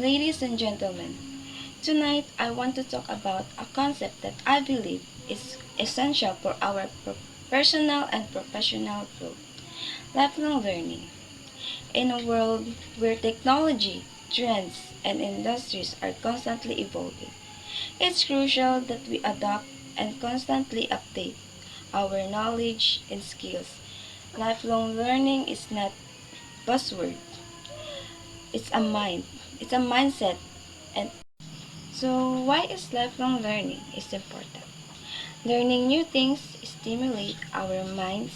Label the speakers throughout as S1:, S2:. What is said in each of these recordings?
S1: Ladies and gentlemen, tonight I want to talk about a concept that I believe is essential for our personal and professional growth: lifelong learning. In a world where technology, trends, and industries are constantly evolving, it's crucial that we adapt and constantly update our knowledge and skills. Lifelong learning is not buzzword. It's a mind. It's a mindset. And so why is lifelong learning is important? Learning new things stimulates our minds,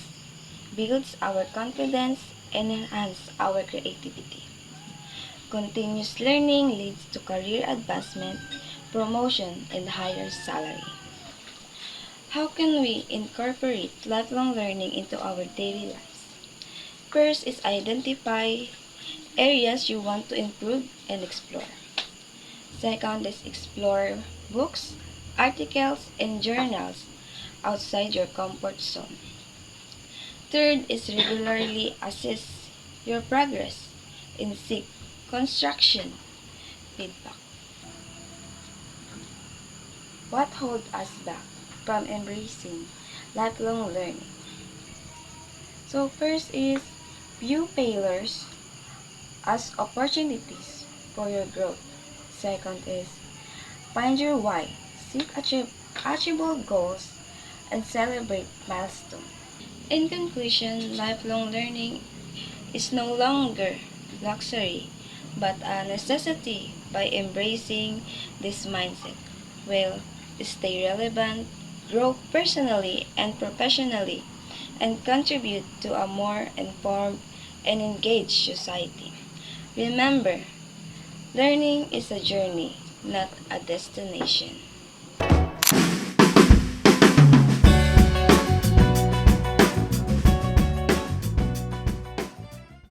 S1: builds our confidence, and enhances our creativity. Continuous learning leads to career advancement, promotion, and higher salary. How can we incorporate lifelong learning into our daily lives? First is identify areas you want to improve and explore. Second is explore books, articles, and journals outside your comfort zone. Third is regularly assess your progress and seek construction feedback. What holds us back from embracing lifelong learning? So first is view failures as opportunities for your growth. Second is find your why, seek achievable goals, and celebrate milestones. In conclusion, lifelong learning is no longer luxury but a necessity. By embracing this mindset, we'll stay relevant, grow personally and professionally, and contribute to a more informed and engaged society. Remember, learning is a journey, not a destination.